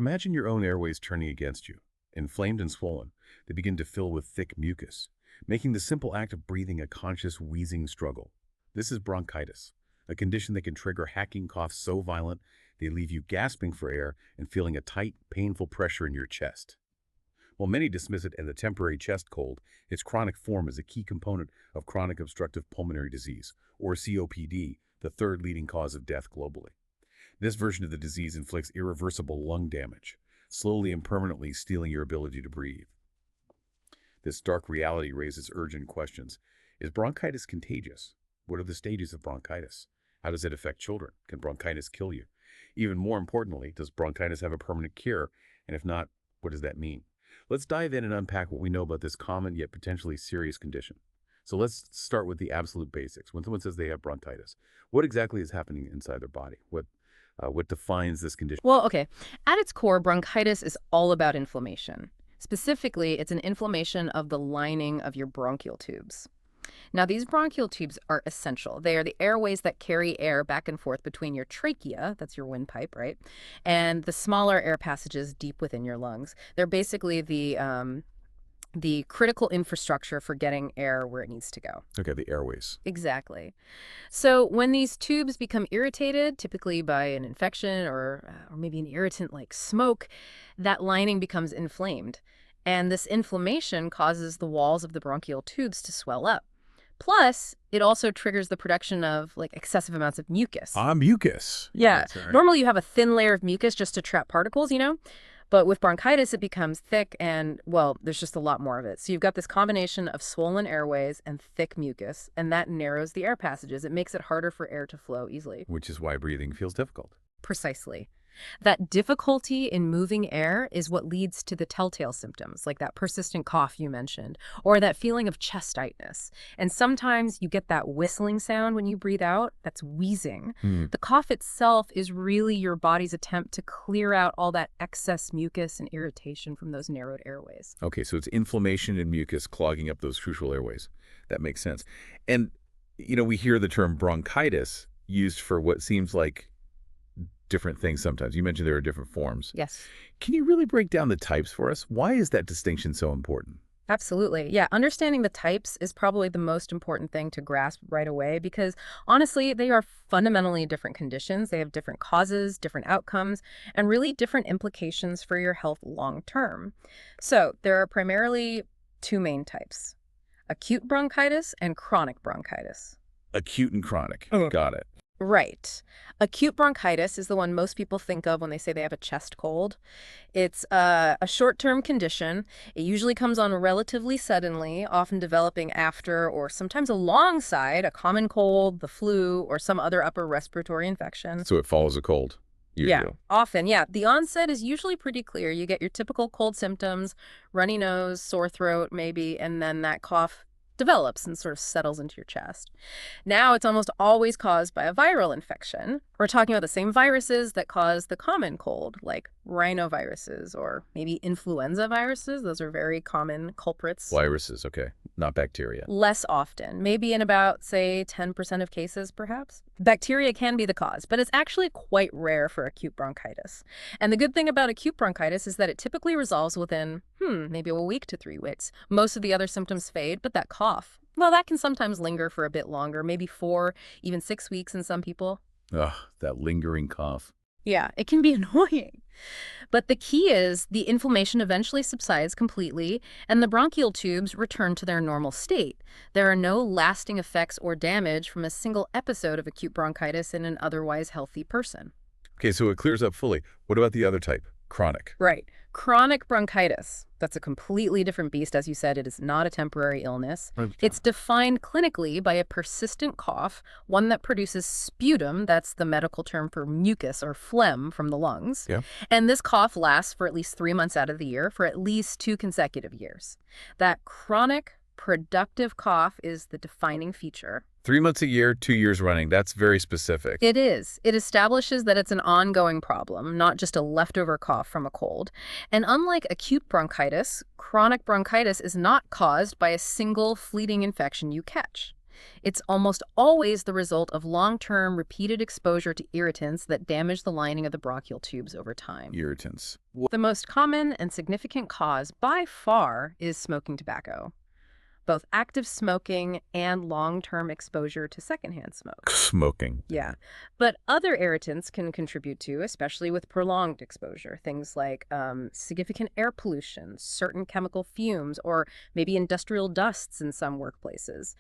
Imagine your own airways turning against you. Inflamed and swollen, they begin to fill with thick mucus, making the simple act of breathing a conscious wheezing struggle. This is bronchitis, a condition that can trigger hacking coughs so violent they leave you gasping for air and feeling a tight, painful pressure in your chest. While many dismiss it as a temporary chest cold, its chronic form is a key component of chronic obstructive pulmonary disease, or COPD, the third leading cause of death globally. This version of the disease inflicts irreversible lung damage, slowly and permanently stealing your ability to breathe. This dark reality raises urgent questions. Is bronchitis contagious? What are the stages of bronchitis? How does it affect children? Can bronchitis kill you? Even more importantly, does bronchitis have a permanent cure? And if not, what does that mean? Let's dive in and unpack what we know about this common yet potentially serious condition. So let's start with the absolute basics. When someone says they have bronchitis, what exactly is happening inside their body? What defines this condition? Well, okay. At its core, bronchitis is all about inflammation. Specifically, it's an inflammation of the lining of your bronchial tubes. Now, these bronchial tubes are essential. They are the airways that carry air back and forth between your trachea, that's your windpipe, right, and the smaller air passages deep within your lungs. They're basically the critical infrastructure for getting air where it needs to go. Okay, the airways. Exactly. So when these tubes become irritated, typically by an infection or maybe an irritant like smoke, that lining becomes inflamed. And this inflammation causes the walls of the bronchial tubes to swell up. Plus, it also triggers the production of excessive amounts of mucus. Mucus. Yeah. That's right. Normally you have a thin layer of mucus just to trap particles, But with bronchitis, it becomes thick and, well, there's just a lot more of it. So you've got this combination of swollen airways and thick mucus, and that narrows the air passages. It makes it harder for air to flow easily. Which is why breathing feels difficult. Precisely. That difficulty in moving air is what leads to the telltale symptoms, like that persistent cough you mentioned, or that feeling of chest tightness. And sometimes you get that whistling sound when you breathe out. That's wheezing. The cough itself is really your body's attempt to clear out all that excess mucus and irritation from those narrowed airways. Okay, so it's inflammation and mucus clogging up those crucial airways. That makes sense. And, we hear the term bronchitis used for what seems like different things sometimes. You mentioned there are different forms. Yes. Can you really break down the types for us? Why is that distinction so important? Absolutely. Yeah, understanding the types is probably the most important thing to grasp right away because, honestly, they are fundamentally different conditions. They have different causes, different outcomes, and really different implications for your health long term. So there are primarily two main types: acute bronchitis and chronic bronchitis. Acute and chronic. Got it. Right. Acute bronchitis is the one most people think of when they say they have a chest cold. It's a short-term condition. It usually comes on relatively suddenly, often developing after or sometimes alongside a common cold, the flu, or some other upper respiratory infection. So it follows a cold. Usually. Yeah, often, yeah. The onset is usually pretty clear. You get your typical cold symptoms, runny nose, sore throat maybe, and then that cough develops and sort of settles into your chest. Now it's almost always caused by a viral infection. We're talking about the same viruses that cause the common cold, like rhinoviruses or maybe influenza viruses. Those are very common culprits. Viruses, okay. Not bacteria. Less often, maybe in about, say, 10% of cases, perhaps. Bacteria can be the cause, but it's actually quite rare for acute bronchitis. And the good thing about acute bronchitis is that it typically resolves within, maybe a week to 3 weeks. Most of the other symptoms fade, but that cough, well, that can sometimes linger for a bit longer, maybe 4, even 6 weeks in some people. Ugh, that lingering cough. Yeah, it can be annoying. But the key is the inflammation eventually subsides completely and the bronchial tubes return to their normal state. There are no lasting effects or damage from a single episode of acute bronchitis in an otherwise healthy person. Okay, so it clears up fully. What about the other type? Chronic. Right. Chronic bronchitis. That's a completely different beast. As you said, it is not a temporary illness. Okay. It's defined clinically by a persistent cough, one that produces sputum, that's the medical term for mucus or phlegm from the lungs. Yeah. And this cough lasts for at least 3 months out of the year for at least 2 consecutive years. That chronic, productive cough is the defining feature. 3 months a year, 2 years running. That's very specific. It is. It establishes that it's an ongoing problem, not just a leftover cough from a cold. And unlike acute bronchitis, chronic bronchitis is not caused by a single fleeting infection you catch. It's almost always the result of long-term repeated exposure to irritants that damage the lining of the bronchial tubes over time. Irritants. The most common and significant cause by far is smoking tobacco. Both active smoking and long-term exposure to secondhand smoke. Smoking. Yeah. But other irritants can contribute too, especially with prolonged exposure. Things like significant air pollution, certain chemical fumes, or maybe industrial dusts in some workplaces.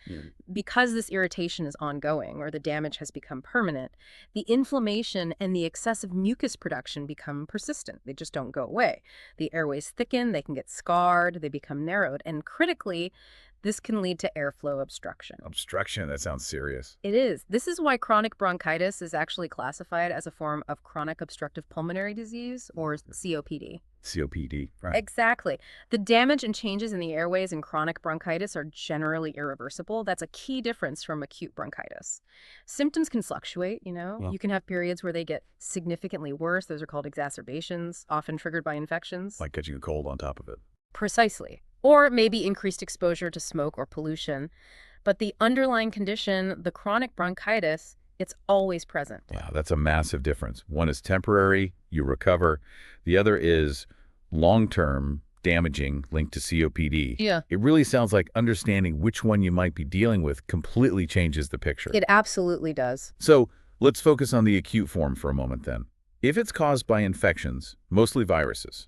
Because this irritation is ongoing or the damage has become permanent, the inflammation and the excessive mucus production become persistent. They just don't go away. The airways thicken, they can get scarred, they become narrowed, and critically, this can lead to airflow obstruction. Obstruction, that sounds serious. It is. This is why chronic bronchitis is actually classified as a form of chronic obstructive pulmonary disease, or COPD. COPD, right. Exactly. The damage and changes in the airways in chronic bronchitis are generally irreversible. That's a key difference from acute bronchitis. Symptoms can fluctuate, Yeah. You can have periods where they get significantly worse. Those are called exacerbations, often triggered by infections. Like catching a cold on top of it. Precisely. Or maybe increased exposure to smoke or pollution. But the underlying condition, the chronic bronchitis, it's always present. Wow, that's a massive difference. One is temporary, you recover. The other is long-term, damaging, linked to COPD. Yeah. It really sounds like understanding which one you might be dealing with completely changes the picture. It absolutely does. So let's focus on the acute form for a moment then. If it's caused by infections, mostly viruses,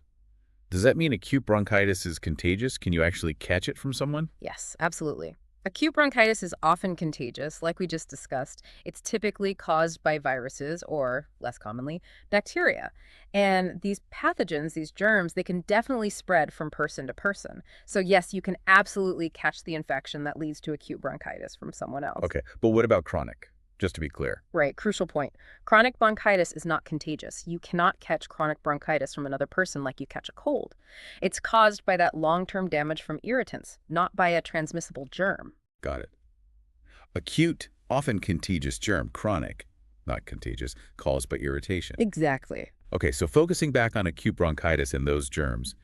does that mean acute bronchitis is contagious? Can you actually catch it from someone? Yes, absolutely. Acute bronchitis is often contagious, like we just discussed. It's typically caused by viruses or, less commonly, bacteria. And these pathogens, these germs, they can definitely spread from person to person. So yes, you can absolutely catch the infection that leads to acute bronchitis from someone else. Okay, but what about chronic? Just to be clear. Right, crucial point. Chronic bronchitis is not contagious. You cannot catch chronic bronchitis from another person like you catch a cold. It's caused by that long-term damage from irritants, not by a transmissible germ. Got it. Acute, often contagious germ, chronic, not contagious, caused by irritation. Exactly. Okay, so focusing back on acute bronchitis and those germs,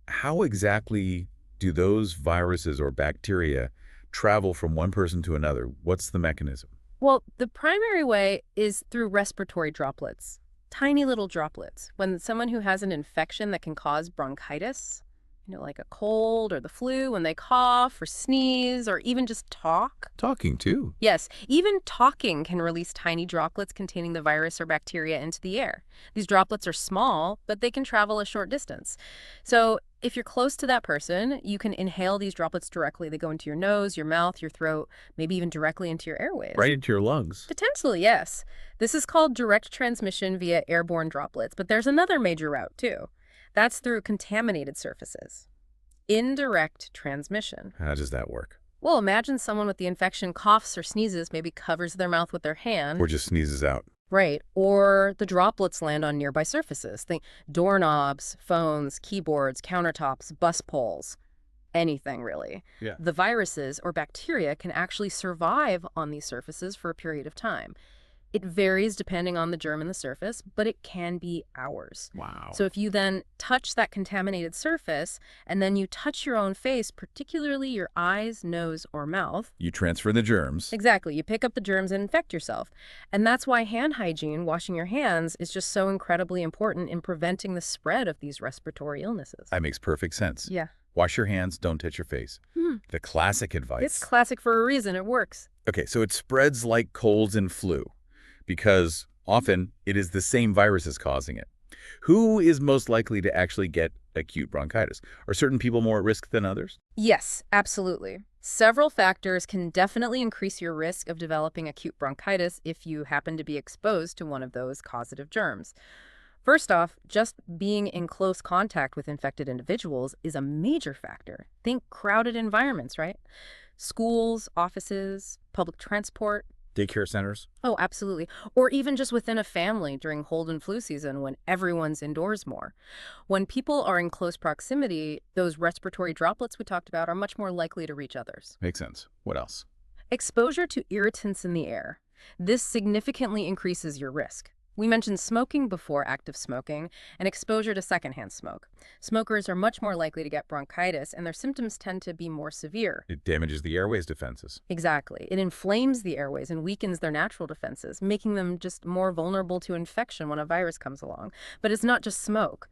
how exactly do those viruses or bacteria travel from one person to another? What's the mechanism? Well, the primary way is through respiratory droplets, tiny little droplets. When someone who has an infection that can cause bronchitis, like a cold or the flu, when they cough or sneeze or even just talk. Talking too. Yes, even talking can release tiny droplets containing the virus or bacteria into the air. These droplets are small, but they can travel a short distance. So if you're close to that person, you can inhale these droplets directly. They go into your nose, your mouth, your throat, maybe even directly into your airways. Right into your lungs. Potentially, yes. This is called direct transmission via airborne droplets, but there's another major route too. That's through contaminated surfaces. Indirect transmission. How does that work? Well, imagine someone with the infection coughs or sneezes, maybe covers their mouth with their hand. Or just sneezes out. Right. Or the droplets land on nearby surfaces. Think doorknobs, phones, keyboards, countertops, bus poles. Anything, really. Yeah. The viruses or bacteria can actually survive on these surfaces for a period of time. It varies depending on the germ in the surface, but it can be hours. Wow. So if you then touch that contaminated surface, and then you touch your own face, particularly your eyes, nose, or mouth. You transfer the germs. Exactly. You pick up the germs and infect yourself. And that's why hand hygiene, washing your hands, is just so incredibly important in preventing the spread of these respiratory illnesses. That makes perfect sense. Yeah. Wash your hands, don't touch your face. The classic advice. It's classic for a reason. It works. Okay, so it spreads like colds and flu because often it is the same viruses causing it. Who is most likely to actually get acute bronchitis? Are certain people more at risk than others? Yes, absolutely. Several factors can definitely increase your risk of developing acute bronchitis if you happen to be exposed to one of those causative germs. First off, just being in close contact with infected individuals is a major factor. Think crowded environments, right? Schools, offices, public transport. Daycare centers? Oh, absolutely. Or even just within a family during cold and flu season when everyone's indoors more. When people are in close proximity, those respiratory droplets we talked about are much more likely to reach others. Makes sense. What else? Exposure to irritants in the air. This significantly increases your risk. We mentioned smoking before active smoking and exposure to secondhand smoke. Smokers are much more likely to get bronchitis, and their symptoms tend to be more severe. It damages the airways defenses. Exactly. It inflames the airways and weakens their natural defenses, making them just more vulnerable to infection when a virus comes along. But it's not just smoke.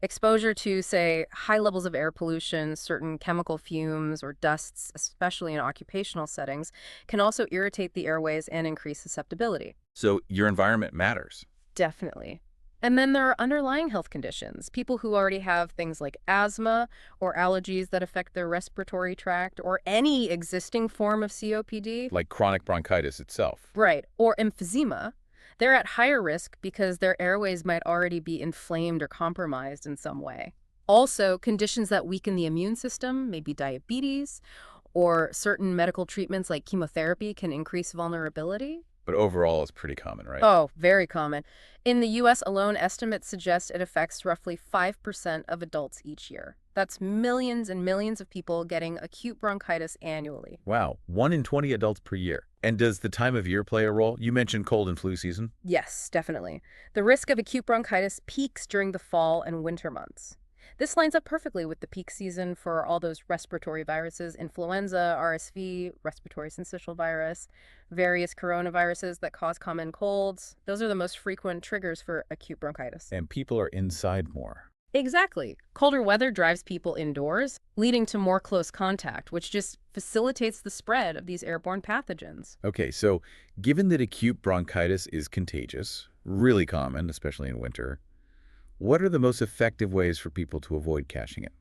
Exposure to, say, high levels of air pollution, certain chemical fumes, or dusts, especially in occupational settings, can also irritate the airways and increase susceptibility. So your environment matters. Definitely. And then there are underlying health conditions. People who already have things like asthma or allergies that affect their respiratory tract or any existing form of COPD. Like chronic bronchitis itself. Right. Or emphysema. They're at higher risk because their airways might already be inflamed or compromised in some way. Also, conditions that weaken the immune system, maybe diabetes, or certain medical treatments like chemotherapy can increase vulnerability. But overall, it's pretty common, right? Oh, very common. In the U.S. alone, estimates suggest it affects roughly 5% of adults each year. That's millions and millions of people getting acute bronchitis annually. Wow, 1 in 20 adults per year. And does the time of year play a role? You mentioned cold and flu season. Yes, definitely. The risk of acute bronchitis peaks during the fall and winter months. This lines up perfectly with the peak season for all those respiratory viruses: influenza, RSV, respiratory syncytial virus, various coronaviruses that cause common colds. Those are the most frequent triggers for acute bronchitis. And people are inside more. Exactly. Colder weather drives people indoors, leading to more close contact, which just facilitates the spread of these airborne pathogens. Okay, so given that acute bronchitis is contagious, really common, especially in winter, what are the most effective ways for people to avoid catching it?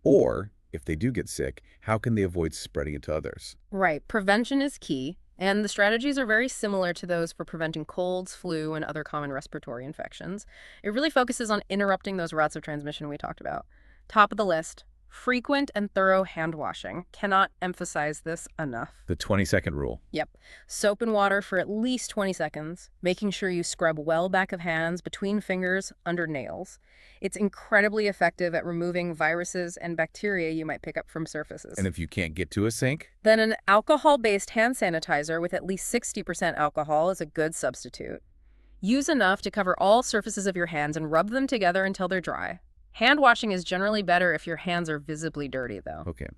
Or, if they do get sick, how can they avoid spreading it to others? Right. Prevention is key, and the strategies are very similar to those for preventing colds, flu, and other common respiratory infections. It really focuses on interrupting those routes of transmission we talked about. Top of the list, frequent and thorough hand washing. Cannot emphasize this enough. The 20-second rule. Yep. Soap and water for at least 20 seconds, making sure you scrub well back of hands, between fingers, under nails. It's incredibly effective at removing viruses and bacteria you might pick up from surfaces. And if you can't get to a sink? Then an alcohol-based hand sanitizer with at least 60% alcohol is a good substitute. Use enough to cover all surfaces of your hands and rub them together until they're dry. Hand washing is generally better if your hands are visibly dirty, though. Okay.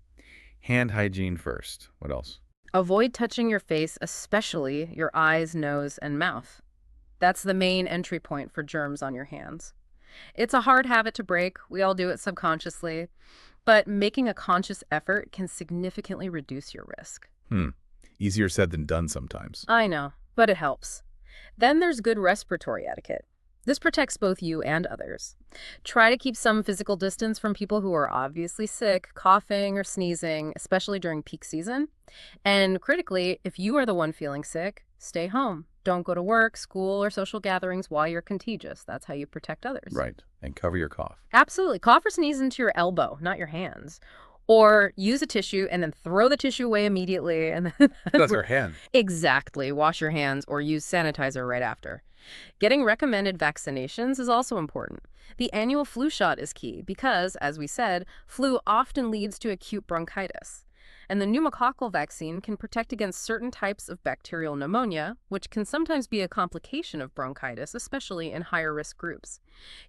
Hand hygiene first. What else? Avoid touching your face, especially your eyes, nose, and mouth. That's the main entry point for germs on your hands. It's a hard habit to break. We all do it subconsciously. But making a conscious effort can significantly reduce your risk. Easier said than done sometimes. I know, but it helps. Then there's good respiratory etiquette. This protects both you and others. Try to keep some physical distance from people who are obviously sick, coughing or sneezing, especially during peak season. And critically, if you are the one feeling sick, stay home. Don't go to work, school, or social gatherings while you're contagious. That's how you protect others. Right. And cover your cough. Absolutely. Cough or sneeze into your elbow, not your hands. Or use a tissue and then throw the tissue away immediately. And then That's our hand. Exactly. Wash your hands or use sanitizer right after. Getting recommended vaccinations is also important. The annual flu shot is key because, as we said, flu often leads to acute bronchitis. And the pneumococcal vaccine can protect against certain types of bacterial pneumonia, which can sometimes be a complication of bronchitis, especially in higher risk groups.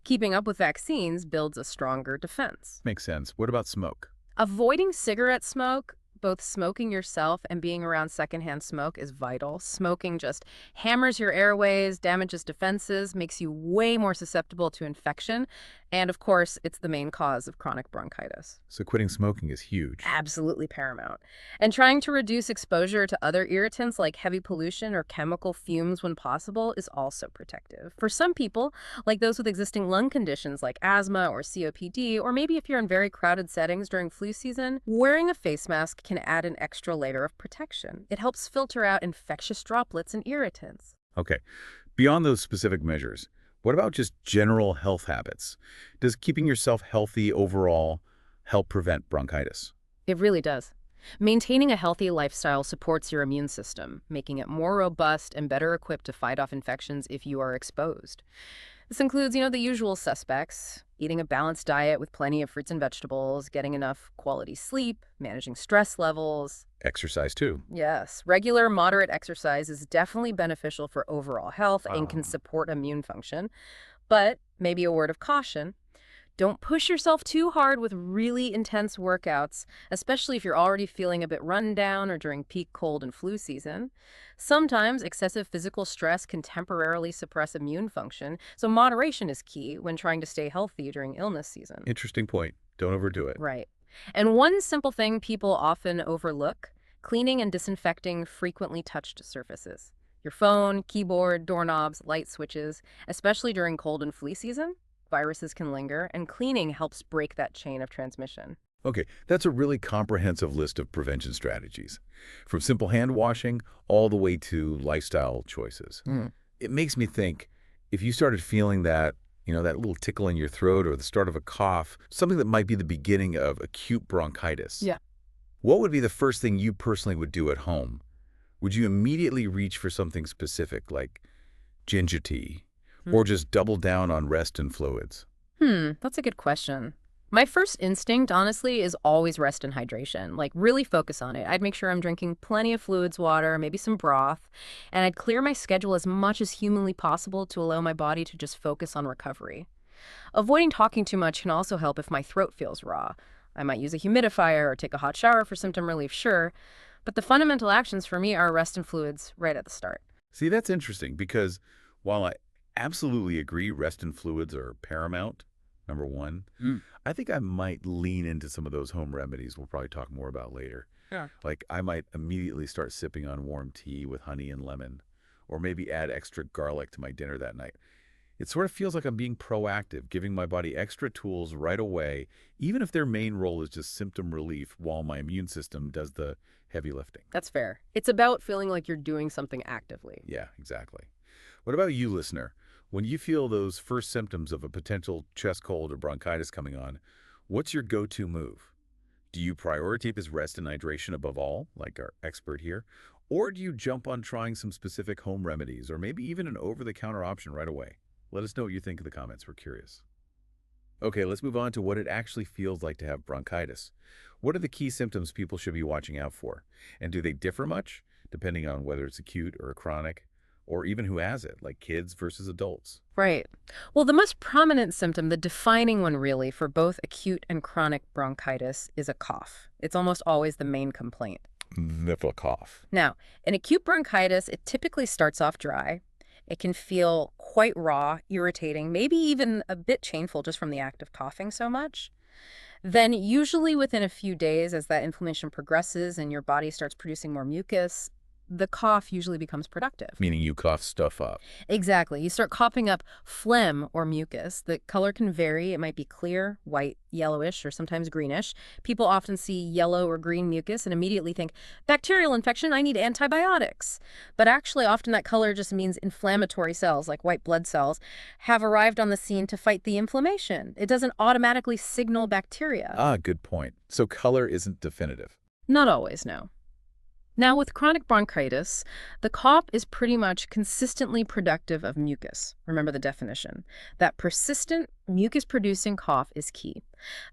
Keeping up with vaccines builds a stronger defense. Makes sense. What about smoke? Avoiding cigarette smoke, both smoking yourself and being around secondhand smoke, is vital. Smoking just hammers your airways, damages defenses, makes you way more susceptible to infection, and of course, it's the main cause of chronic bronchitis. So quitting smoking is huge. Absolutely paramount. And trying to reduce exposure to other irritants like heavy pollution or chemical fumes when possible is also protective. For some people, like those with existing lung conditions like asthma or COPD, or maybe if you're in very crowded settings during flu season, wearing a face mask can add an extra layer of protection. It helps filter out infectious droplets and irritants. Okay. Beyond those specific measures, what about just general health habits? Does keeping yourself healthy overall help prevent bronchitis? It really does. Maintaining a healthy lifestyle supports your immune system, making it more robust and better equipped to fight off infections if you are exposed. This includes, the usual suspects: Eating a balanced diet with plenty of fruits and vegetables, getting enough quality sleep, managing stress levels. Exercise too. Yes, regular moderate exercise is definitely beneficial for overall health and can Um, support immune function. But maybe a word of caution. Don't push yourself too hard with really intense workouts, especially if you're already feeling a bit run down or during peak cold and flu season. Sometimes excessive physical stress can temporarily suppress immune function, so moderation is key when trying to stay healthy during illness season. Interesting point. Don't overdo it. Right. And one simple thing people often overlook, cleaning and disinfecting frequently touched surfaces. Your phone, keyboard, doorknobs, light switches, especially during cold and flu season, viruses can linger, and cleaning helps break that chain of transmission. Okay, that's a really comprehensive list of prevention strategies, from simple hand washing all the way to lifestyle choices. Mm. It makes me think, if you started feeling that, that little tickle in your throat or the start of a cough, something that might be the beginning of acute bronchitis, Yeah. what would be the first thing you personally would do at home? Would you immediately reach for something specific like ginger tea, or just double down on rest and fluids? That's a good question. My first instinct, honestly, is always rest and hydration. Like, really focus on it. I'd make sure I'm drinking plenty of fluids, water, maybe some broth, and I'd clear my schedule as much as humanly possible to allow my body to just focus on recovery. Avoiding talking too much can also help if my throat feels raw. I might use a humidifier or take a hot shower for symptom relief, sure, but the fundamental actions for me are rest and fluids right at the start. See, that's interesting because while I absolutely agree rest and fluids are paramount, number one, I think I might lean into some of those home remedies we'll probably talk more about later. Yeah. Like I might immediately start sipping on warm tea with honey and lemon, or maybe add extra garlic to my dinner that night. It sort of feels like I'm being proactive, giving my body extra tools right away, even if their main role is just symptom relief while my immune system does the heavy lifting. That's fair. It's about feeling like you're doing something actively. Yeah, exactly. What about you, listener? When you feel those first symptoms of a potential chest cold or bronchitis coming on, what's your go-to move? Do you prioritize rest and hydration above all, like our expert here? Or do you jump on trying some specific home remedies or maybe even an over-the-counter option right away? Let us know what you think in the comments. We're curious. Okay, let's move on to what it actually feels like to have bronchitis. What are the key symptoms people should be watching out for? And do they differ much, depending on whether it's acute or chronic, or even who has it, like kids versus adults? Right. Well, the most prominent symptom, the defining one really, for both acute and chronic bronchitis is a cough. It's almost always the main complaint. The cough. Now, in acute bronchitis, it typically starts off dry. It can feel quite raw, irritating, maybe even a bit painful just from the act of coughing so much. Then, usually within a few days, as that inflammation progresses and your body starts producing more mucus, the cough usually becomes productive. Meaning you cough stuff up. Exactly. You start coughing up phlegm or mucus. The color can vary. It might be clear, white, yellowish, or sometimes greenish. People often see yellow or green mucus and immediately think, bacterial infection, I need antibiotics. But actually, often that color just means inflammatory cells, like white blood cells, have arrived on the scene to fight the inflammation. It doesn't automatically signal bacteria. Ah, good point. So color isn't definitive. Not always, no. Now, with chronic bronchitis, the cough is pretty much consistently productive of mucus. Remember the definition. That persistent mucus-producing cough is key.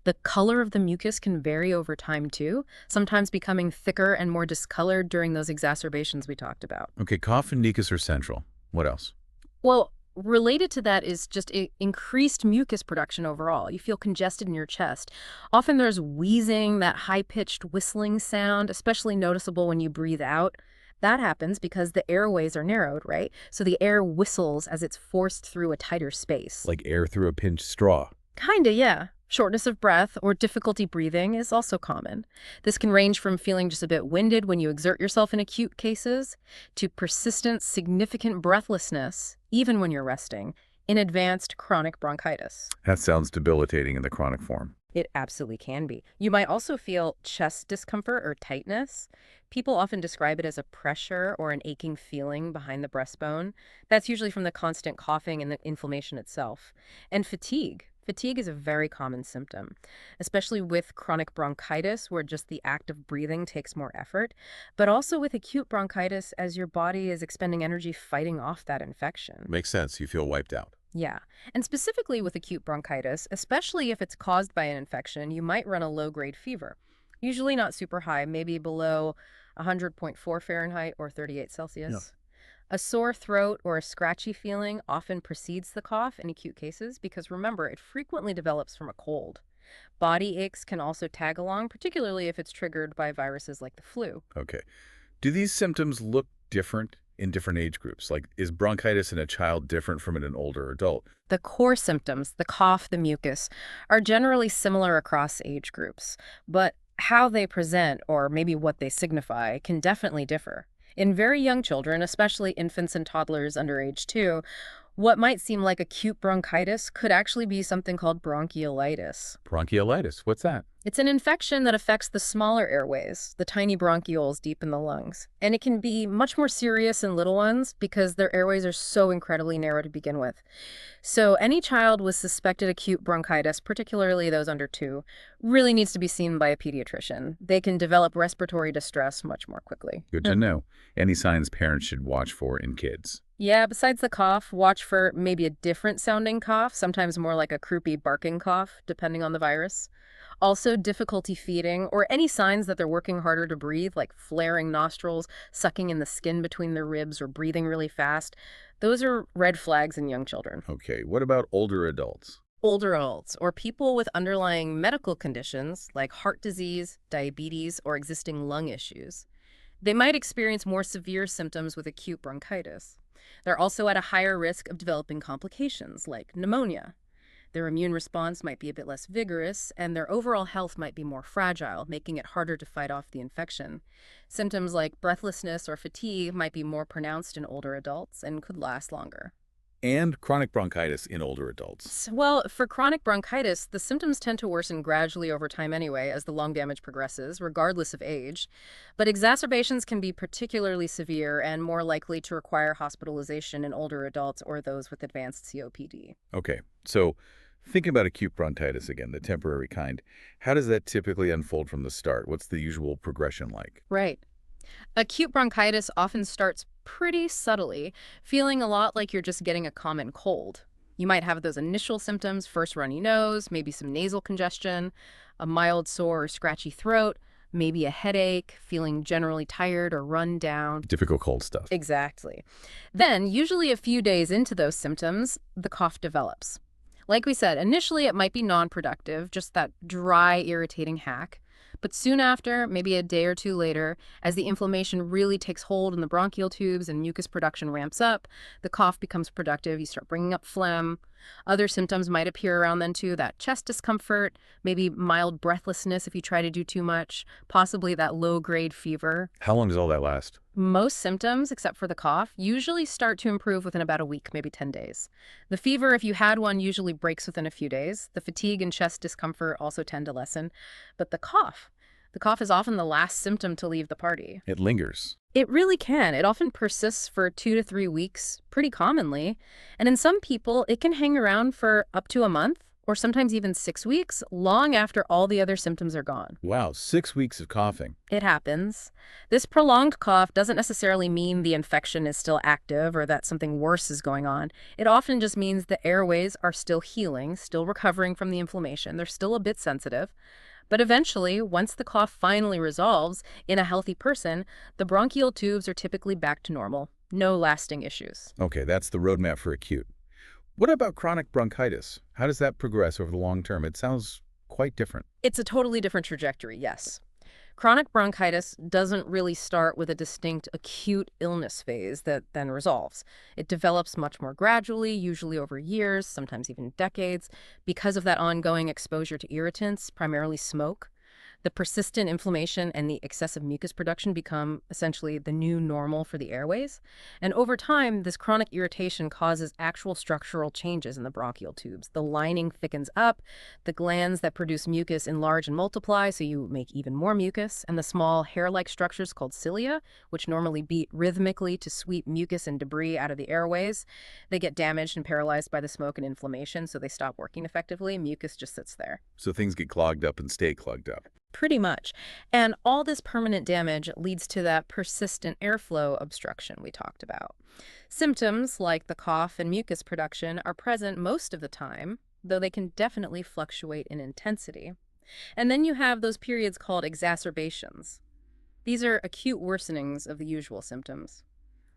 The color of the mucus can vary over time, too, sometimes becoming thicker and more discolored during those exacerbations we talked about. Okay, cough and mucus are central. What else? Well, related to that is just increased mucus production overall. You feel congested in your chest. Often there's wheezing, that high-pitched whistling sound, especially noticeable when you breathe out. That happens because the airways are narrowed, right? So the air whistles as it's forced through a tighter space. Like air through a pinched straw. Kinda, yeah. Shortness of breath or difficulty breathing is also common. This can range from feeling just a bit winded when you exert yourself in acute cases to persistent, significant breathlessness, even when you're resting, in advanced chronic bronchitis. That sounds debilitating in the chronic form. It absolutely can be. You might also feel chest discomfort or tightness. People often describe it as a pressure or an aching feeling behind the breastbone. That's usually from the constant coughing and the inflammation itself. And fatigue. Fatigue is a very common symptom, especially with chronic bronchitis, where just the act of breathing takes more effort, but also with acute bronchitis as your body is expending energy fighting off that infection. Makes sense. You feel wiped out. Yeah. And specifically with acute bronchitis, especially if it's caused by an infection, you might run a low-grade fever. Usually not super high, maybe below 100.4 Fahrenheit or 38 Yeah. Celsius. A sore throat or a scratchy feeling often precedes the cough in acute cases because remember, it frequently develops from a cold. Body aches can also tag along, particularly if it's triggered by viruses like the flu. Okay. Do these symptoms look different in different age groups? Like, is bronchitis in a child different from in an older adult? The core symptoms, the cough, the mucus, are generally similar across age groups, but how they present or maybe what they signify can definitely differ. In very young children, especially infants and toddlers under age 2, what might seem like acute bronchitis could actually be something called bronchiolitis. Bronchiolitis, what's that? It's an infection that affects the smaller airways, the tiny bronchioles deep in the lungs. And it can be much more serious in little ones because their airways are so incredibly narrow to begin with. So any child with suspected acute bronchitis, particularly those under 2, really needs to be seen by a pediatrician. They can develop respiratory distress much more quickly. Good to know. Any signs parents should watch for in kids? Yeah, besides the cough, watch for maybe a different sounding cough, sometimes more like a croupy barking cough, depending on the virus. Also, difficulty feeding or any signs that they're working harder to breathe, like flaring nostrils, sucking in the skin between their ribs, or breathing really fast. Those are red flags in young children. Okay, what about older adults? Older adults or people with underlying medical conditions like heart disease, diabetes, or existing lung issues. They might experience more severe symptoms with acute bronchitis. They're also at a higher risk of developing complications like pneumonia. Their immune response might be a bit less vigorous, and their overall health might be more fragile, making it harder to fight off the infection. Symptoms like breathlessness or fatigue might be more pronounced in older adults and could last longer. And chronic bronchitis in older adults. Well, for chronic bronchitis, the symptoms tend to worsen gradually over time anyway as the lung damage progresses, regardless of age. But exacerbations can be particularly severe and more likely to require hospitalization in older adults or those with advanced COPD. Okay, so thinking about acute bronchitis again, the temporary kind, how does that typically unfold from the start? What's the usual progression like? Right. Acute bronchitis often starts pretty subtly, feeling a lot like you're just getting a common cold. You might have those initial symptoms, first runny nose, maybe some nasal congestion, a mild sore or scratchy throat, maybe a headache, feeling generally tired or run down. Typical cold stuff. Exactly. Then, usually a few days into those symptoms, the cough develops. Like we said, initially it might be non-productive, just that dry, irritating hack. But soon after, maybe a day or two later, as the inflammation really takes hold in the bronchial tubes and mucus production ramps up, the cough becomes productive. You start bringing up phlegm. Other symptoms might appear around then too, that chest discomfort, maybe mild breathlessness if you try to do too much, possibly that low-grade fever. How long does all that last? Most symptoms, except for the cough, usually start to improve within about a week, maybe 10 days. The fever, if you had one, usually breaks within a few days. The fatigue and chest discomfort also tend to lessen. But the cough is often the last symptom to leave the party. It lingers. It really can. It often persists for 2 to 3 weeks, pretty commonly. And in some people, it can hang around for up to a month, or sometimes even 6 weeks, long after all the other symptoms are gone. Wow, 6 weeks of coughing. It happens. This prolonged cough doesn't necessarily mean the infection is still active or that something worse is going on. It often just means the airways are still healing, still recovering from the inflammation. They're still a bit sensitive. But eventually, once the cough finally resolves in a healthy person, the bronchial tubes are typically back to normal. No lasting issues. Okay, that's the roadmap for acute. What about chronic bronchitis? How does that progress over the long term? It sounds quite different. It's a totally different trajectory, yes. Chronic bronchitis doesn't really start with a distinct acute illness phase that then resolves. It develops much more gradually, usually over years, sometimes even decades, because of that ongoing exposure to irritants, primarily smoke. The persistent inflammation and the excessive mucus production become essentially the new normal for the airways. And over time, this chronic irritation causes actual structural changes in the bronchial tubes. The lining thickens up, the glands that produce mucus enlarge and multiply, so you make even more mucus, and the small hair-like structures called cilia, which normally beat rhythmically to sweep mucus and debris out of the airways, they get damaged and paralyzed by the smoke and inflammation, so they stop working effectively. Mucus just sits there. So things get clogged up and stay clogged up. Pretty much. And all this permanent damage leads to that persistent airflow obstruction we talked about. Symptoms like the cough and mucus production are present most of the time, though they can definitely fluctuate in intensity. And then you have those periods called exacerbations. These are acute worsenings of the usual symptoms,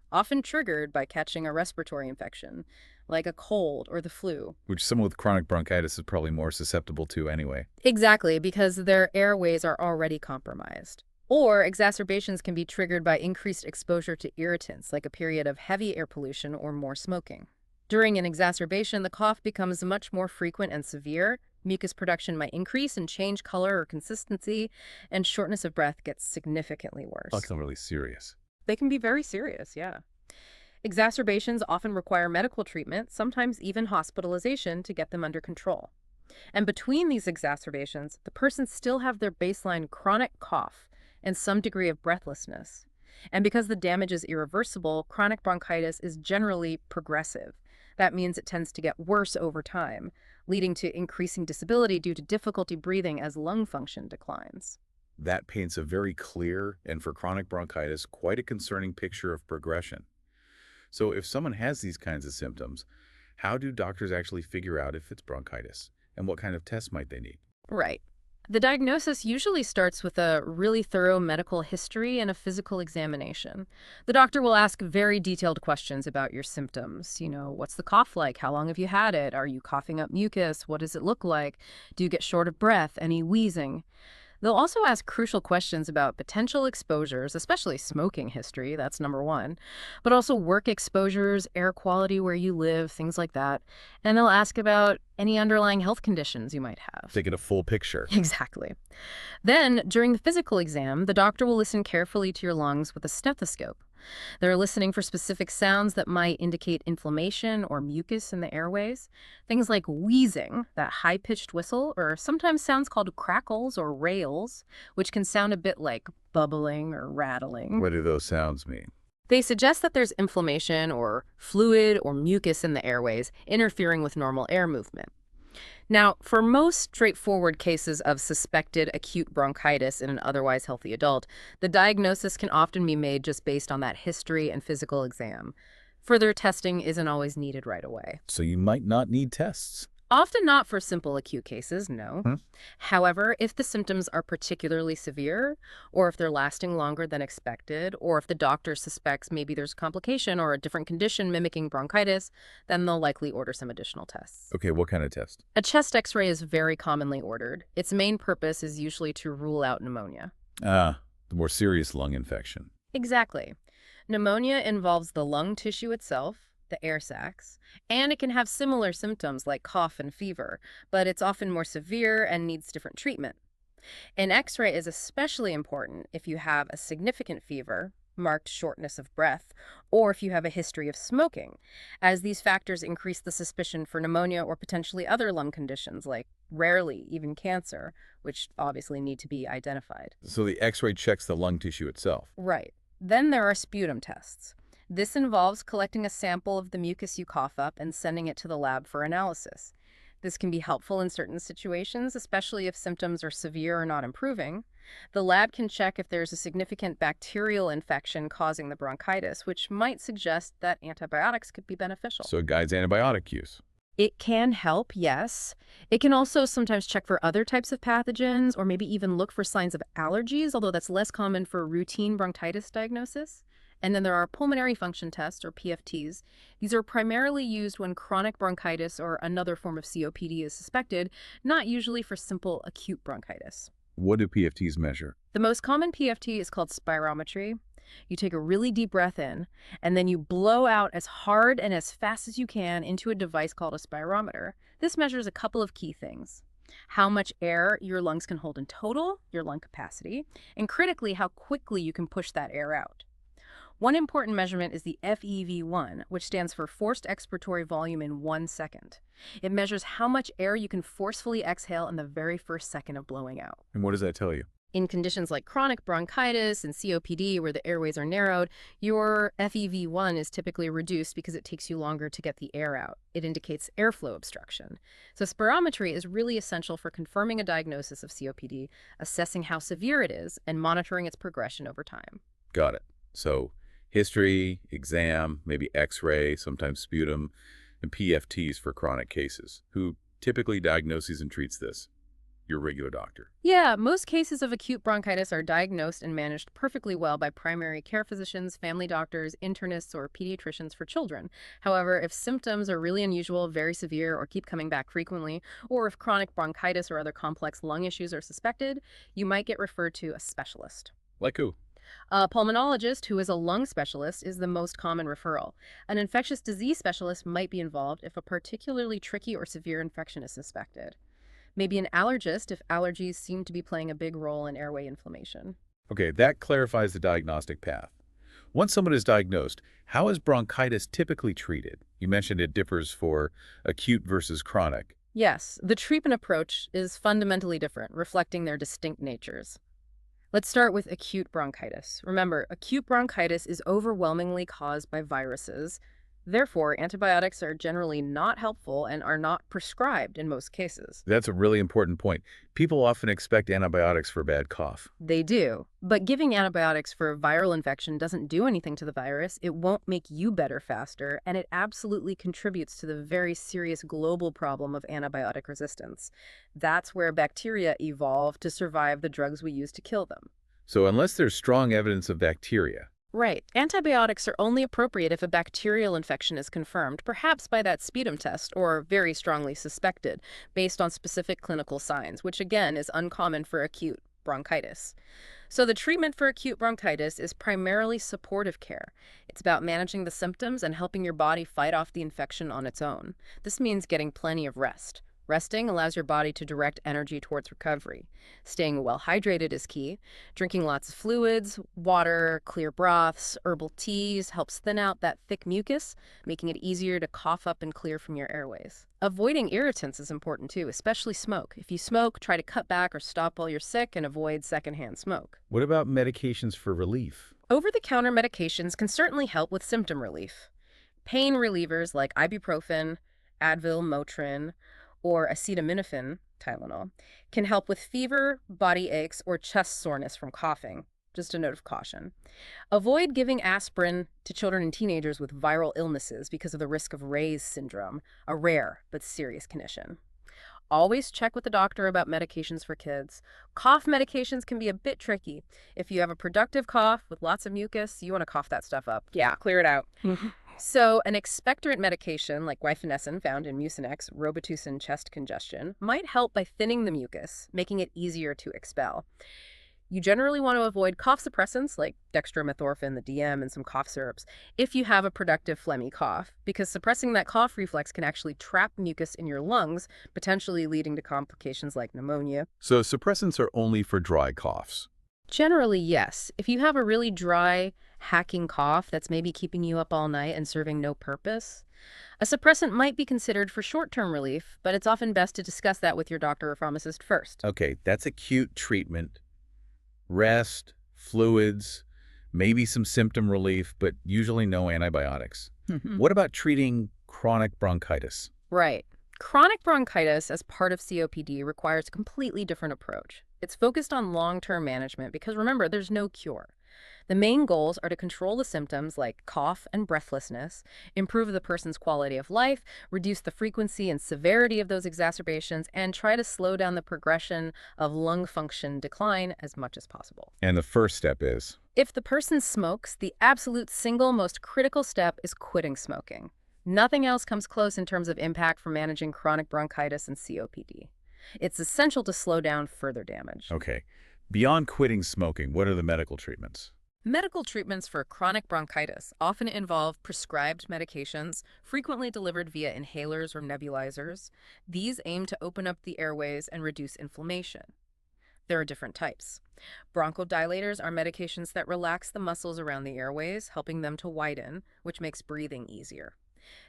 often triggered by catching a respiratory infection, like a cold or the flu. Which someone with chronic bronchitis is probably more susceptible to anyway. Exactly, because their airways are already compromised. Or exacerbations can be triggered by increased exposure to irritants, like a period of heavy air pollution or more smoking. During an exacerbation, the cough becomes much more frequent and severe. Mucus production might increase and change color or consistency, and shortness of breath gets significantly worse. That's not really serious. They can be very serious, yeah. Exacerbations often require medical treatment, sometimes even hospitalization, to get them under control. And between these exacerbations, the person still have their baseline chronic cough and some degree of breathlessness. And because the damage is irreversible, chronic bronchitis is generally progressive. That means it tends to get worse over time, leading to increasing disability due to difficulty breathing as lung function declines. That paints a very clear, and for chronic bronchitis, quite a concerning picture of progression. So if someone has these kinds of symptoms, how do doctors actually figure out if it's bronchitis? And what kind of tests might they need? Right. The diagnosis usually starts with a really thorough medical history and a physical examination. The doctor will ask very detailed questions about your symptoms. What's the cough like? How long have you had it? Are you coughing up mucus? What does it look like? Do you get short of breath? Any wheezing? They'll also ask crucial questions about potential exposures, especially smoking history, that's number one, but also work exposures, air quality where you live, things like that. And they'll ask about any underlying health conditions you might have. They get a full picture. Exactly. Then, during the physical exam, the doctor will listen carefully to your lungs with a stethoscope. They're listening for specific sounds that might indicate inflammation or mucus in the airways. Things like wheezing, that high-pitched whistle, or sometimes sounds called crackles or rails, which can sound a bit like bubbling or rattling. What do those sounds mean? They suggest that there's inflammation or fluid or mucus in the airways interfering with normal air movement. Now, for most straightforward cases of suspected acute bronchitis in an otherwise healthy adult, the diagnosis can often be made just based on that history and physical exam. Further testing isn't always needed right away. So you might not need tests. Often not for simple acute cases, no. However, if the symptoms are particularly severe, or if they're lasting longer than expected, or if the doctor suspects maybe there's a complication or a different condition mimicking bronchitis, then they'll likely order some additional tests. Okay, what kind of test? A chest x-ray is very commonly ordered. Its main purpose is usually to rule out pneumonia. Ah, the more serious lung infection. Exactly. Pneumonia involves the lung tissue itself, the air sacs, and it can have similar symptoms like cough and fever, but it's often more severe and needs different treatment. An x-ray is especially important if you have a significant fever, marked shortness of breath, or if you have a history of smoking, as these factors increase the suspicion for pneumonia or potentially other lung conditions like, rarely, even cancer, which obviously need to be identified. So the x-ray checks the lung tissue itself. Right. Then there are sputum tests. This involves collecting a sample of the mucus you cough up and sending it to the lab for analysis. This can be helpful in certain situations, especially if symptoms are severe or not improving. The lab can check if there's a significant bacterial infection causing the bronchitis, which might suggest that antibiotics could be beneficial. So it guides antibiotic use. It can help, yes. It can also sometimes check for other types of pathogens or maybe even look for signs of allergies, although that's less common for routine bronchitis diagnosis. And then there are pulmonary function tests, or PFTs. These are primarily used when chronic bronchitis or another form of COPD is suspected, not usually for simple acute bronchitis. What do PFTs measure? The most common PFT is called spirometry. You take a really deep breath in, and then you blow out as hard and as fast as you can into a device called a spirometer. This measures a couple of key things: how much air your lungs can hold in total, your lung capacity, and critically, how quickly you can push that air out. One important measurement is the FEV1, which stands for forced expiratory volume in 1 second. It measures how much air you can forcefully exhale in the very first second of blowing out. And what does that tell you? In conditions like chronic bronchitis and COPD, where the airways are narrowed, your FEV1 is typically reduced because it takes you longer to get the air out. It indicates airflow obstruction. So spirometry is really essential for confirming a diagnosis of COPD, assessing how severe it is, and monitoring its progression over time. Got it. So history, exam, maybe x-ray, sometimes sputum, and PFTs for chronic cases. Who typically diagnoses and treats this? Your regular doctor. Yeah, most cases of acute bronchitis are diagnosed and managed perfectly well by primary care physicians, family doctors, internists, or pediatricians for children. However, if symptoms are really unusual, very severe, or keep coming back frequently, or if chronic bronchitis or other complex lung issues are suspected, you might get referred to a specialist. Like who? A pulmonologist, who is a lung specialist, is the most common referral. An infectious disease specialist might be involved if a particularly tricky or severe infection is suspected. Maybe an allergist if allergies seem to be playing a big role in airway inflammation. Okay, that clarifies the diagnostic path. Once someone is diagnosed, how is bronchitis typically treated? You mentioned it differs for acute versus chronic. Yes, the treatment approach is fundamentally different, reflecting their distinct natures. Let's start with acute bronchitis. Remember, acute bronchitis is overwhelmingly caused by viruses. Therefore, antibiotics are generally not helpful and are not prescribed in most cases. That's a really important point. People often expect antibiotics for a bad cough. They do. But giving antibiotics for a viral infection doesn't do anything to the virus. It won't make you better faster, and it absolutely contributes to the very serious global problem of antibiotic resistance. That's where bacteria evolved to survive the drugs we use to kill them. So unless there's strong evidence of bacteria, Right. Antibiotics are only appropriate if a bacterial infection is confirmed, perhaps by that sputum test, or very strongly suspected, based on specific clinical signs, which again is uncommon for acute bronchitis. So the treatment for acute bronchitis is primarily supportive care. It's about managing the symptoms and helping your body fight off the infection on its own. This means getting plenty of rest. Resting allows your body to direct energy towards recovery. Staying well hydrated is key. Drinking lots of fluids, water, clear broths, herbal teas helps thin out that thick mucus, making it easier to cough up and clear from your airways. Avoiding irritants is important too, especially smoke. If you smoke, try to cut back or stop while you're sick and avoid secondhand smoke. what about medications for relief? Over-the-counter medications can certainly help with symptom relief. Pain relievers like ibuprofen, Advil, Motrin, or acetaminophen, Tylenol, can help with fever, body aches, or chest soreness from coughing. Just a note of caution. Avoid giving aspirin to children and teenagers with viral illnesses because of the risk of Ray's syndrome, a rare but serious condition. Always check with the doctor about medications for kids. Cough medications can be a bit tricky. If you have a productive cough with lots of mucus, you want to cough that stuff up. Yeah, clear it out. So an expectorant medication like guaifenesin, found in Mucinex, Robitussin chest congestion, might help by thinning the mucus, making it easier to expel. You generally want to avoid cough suppressants like dextromethorphan, the DM, and some cough syrups if you have a productive phlegmy cough, because suppressing that cough reflex can actually trap mucus in your lungs, potentially leading to complications like pneumonia. So suppressants are only for dry coughs. Generally, yes. If you have a really dry, hacking cough that's maybe keeping you up all night and serving no purpose, a suppressant might be considered for short-term relief, but it's often best to discuss that with your doctor or pharmacist first. Okay, that's acute treatment. Rest, fluids, maybe some symptom relief, but usually no antibiotics. What about treating chronic bronchitis? Right. Chronic bronchitis as part of COPD requires a completely different approach. It's focused on long-term management because, remember, there's no cure. The main goals are to control the symptoms like cough and breathlessness, improve the person's quality of life, reduce the frequency and severity of those exacerbations, and try to slow down the progression of lung function decline as much as possible. And the first step is? If the person smokes, the absolute single most critical step is quitting smoking. Nothing else comes close in terms of impact for managing chronic bronchitis and COPD. It's essential to slow down further damage. Okay. Beyond quitting smoking, what are the medical treatments? Medical treatments for chronic bronchitis often involve prescribed medications, frequently delivered via inhalers or nebulizers. These aim to open up the airways and reduce inflammation. There are different types. Bronchodilators are medications that relax the muscles around the airways, helping them to widen, which makes breathing easier.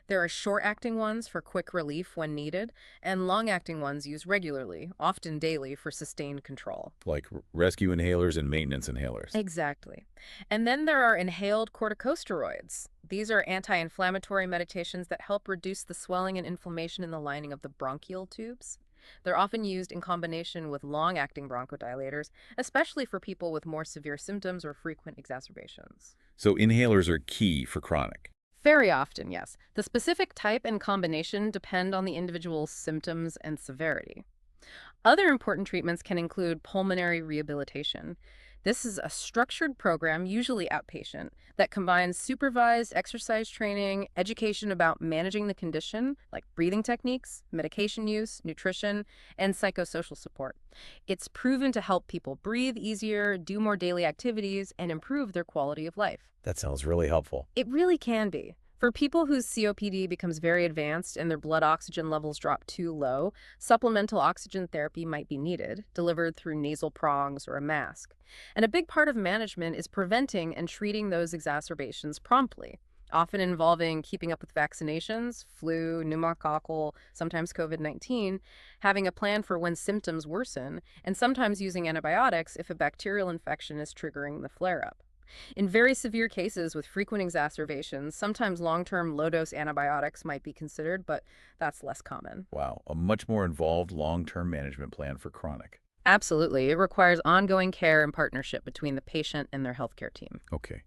There are short-acting ones for quick relief when needed, and long-acting ones used regularly, often daily, for sustained control. Like rescue inhalers and maintenance inhalers. Exactly. And then there are inhaled corticosteroids. These are anti-inflammatory medications that help reduce the swelling and inflammation in the lining of the bronchial tubes. They're often used in combination with long-acting bronchodilators, especially for people with more severe symptoms or frequent exacerbations. So inhalers are key for chronic. Very often, yes. The specific type and combination depend on the individual's symptoms and severity. Other important treatments can include pulmonary rehabilitation. This is a structured program, usually outpatient, that combines supervised exercise training, education about managing the condition, like breathing techniques, medication use, nutrition, and psychosocial support. It's proven to help people breathe easier, do more daily activities, and improve their quality of life. That sounds really helpful. It really can be. For people whose COPD becomes very advanced and their blood oxygen levels drop too low, supplemental oxygen therapy might be needed, delivered through nasal prongs or a mask. And a big part of management is preventing and treating those exacerbations promptly, often involving keeping up with vaccinations, flu, pneumococcal, sometimes COVID-19, having a plan for when symptoms worsen, and sometimes using antibiotics if a bacterial infection is triggering the flare-up. In very severe cases with frequent exacerbations, sometimes long-term low-dose antibiotics might be considered, but that's less common. Wow, a much more involved long-term management plan for chronic. Absolutely. It requires ongoing care and partnership between the patient and their healthcare team. Okay.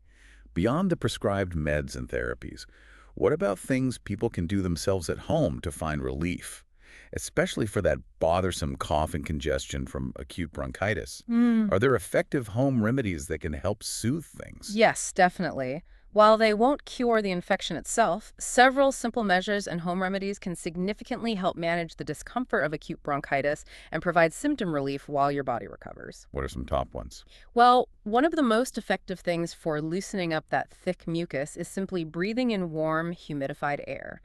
Beyond the prescribed meds and therapies, what about things people can do themselves at home to find relief, especially for that bothersome cough and congestion from acute bronchitis? Are there effective home remedies that can help soothe things? Yes, definitely. While they won't cure the infection itself, several simple measures and home remedies can significantly help manage the discomfort of acute bronchitis and provide symptom relief while your body recovers. What are some top ones? Well, one of the most effective things for loosening up that thick mucus is simply breathing in warm, humidified air.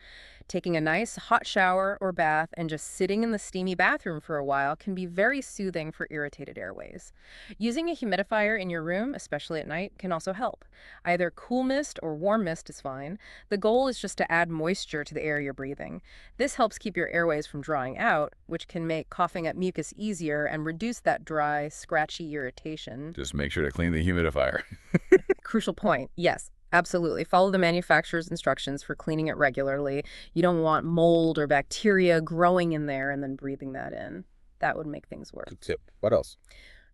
Taking a nice hot shower or bath and just sitting in the steamy bathroom for a while can be very soothing for irritated airways. Using a humidifier in your room, especially at night, can also help. Either cool mist or warm mist is fine. The goal is just to add moisture to the air you're breathing. This helps keep your airways from drying out, which can make coughing up mucus easier and reduce that dry, scratchy irritation. Just make sure to clean the humidifier. Crucial point. Yes, absolutely. Follow the manufacturer's instructions for cleaning it regularly. You don't want mold or bacteria growing in there and then breathing that in. That would make things worse. Good tip. What else?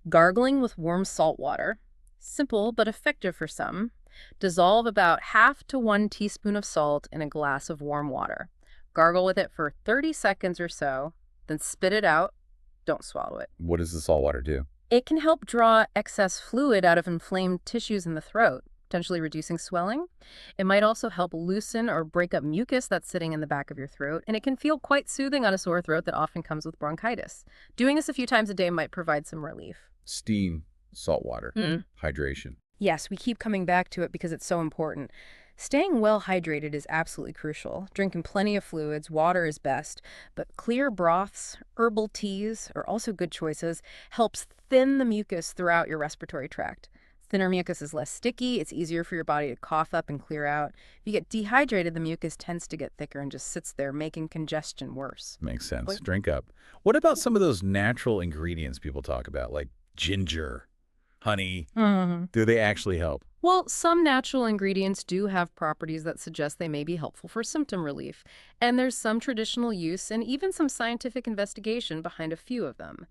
Gargling with warm salt water. Simple but effective for some. Dissolve about 1/2 to 1 teaspoon of salt in a glass of warm water. Gargle with it for 30 seconds or so, then spit it out. Don't swallow it. What does the salt water do? It can help draw excess fluid out of inflamed tissues in the throat, potentially reducing swelling. It might also help loosen or break up mucus that's sitting in the back of your throat, and it can feel quite soothing on a sore throat that often comes with bronchitis. Doing this a few times a day might provide some relief. Steam, salt water, hydration. Yes, we keep coming back to it because it's so important. Staying well hydrated is absolutely crucial. Drinking plenty of fluids, water is best, but clear broths, herbal teas are also good choices. Helps thin the mucus throughout your respiratory tract. Thinner mucus is less sticky, it's easier for your body to cough up and clear out. If you get dehydrated, the mucus tends to get thicker and just sits there, making congestion worse. Makes sense. Drink up. What about some of those natural ingredients people talk about, like ginger, honey? Do they actually help? Well, some natural ingredients do have properties that suggest they may be helpful for symptom relief, and there's some traditional use and even some scientific investigation behind a few of them.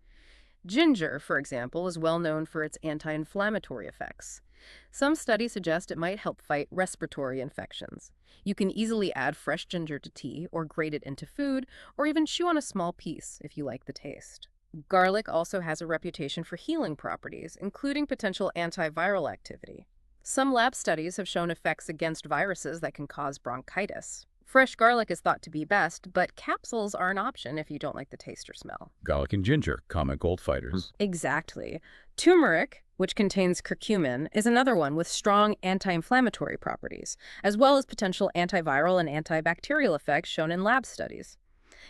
Ginger, for example, is well known for its anti-inflammatory effects. Some studies suggest it might help fight respiratory infections. You can easily add fresh ginger to tea or grate it into food, or even chew on a small piece if you like the taste. Garlic also has a reputation for healing properties, including potential antiviral activity. Some lab studies have shown effects against viruses that can cause bronchitis. Fresh garlic is thought to be best, but capsules are an option if you don't like the taste or smell. Garlic and ginger, common cold fighters. Exactly. Turmeric, which contains curcumin, is another one with strong anti-inflammatory properties, as well as potential antiviral and antibacterial effects shown in lab studies.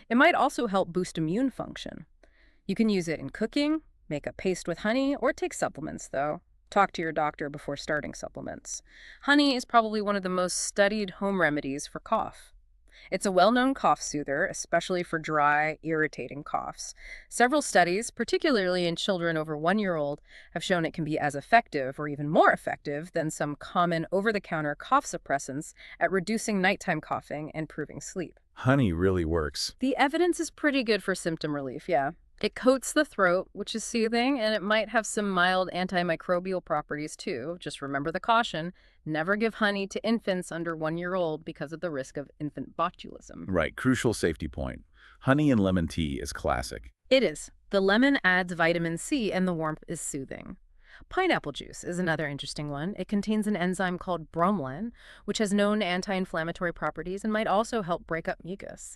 It might also help boost immune function. You can use it in cooking, make a paste with honey, or take supplements, though. Talk to your doctor before starting supplements. Honey is probably one of the most studied home remedies for cough. It's a well-known cough soother, especially for dry, irritating coughs. Several studies, particularly in children over 1 year old, have shown it can be as effective or even more effective than some common over-the-counter cough suppressants at reducing nighttime coughing and improving sleep. Honey really works. The evidence is pretty good for symptom relief, yeah. It coats the throat, which is soothing, and it might have some mild antimicrobial properties too. Just remember the caution: never give honey to infants under 1 year old because of the risk of infant botulism. Right, crucial safety point. Honey and lemon tea is classic. It is. The lemon adds vitamin C and the warmth is soothing. Pineapple juice is another interesting one. It contains an enzyme called bromelain, which has known anti-inflammatory properties and might also help break up mucus.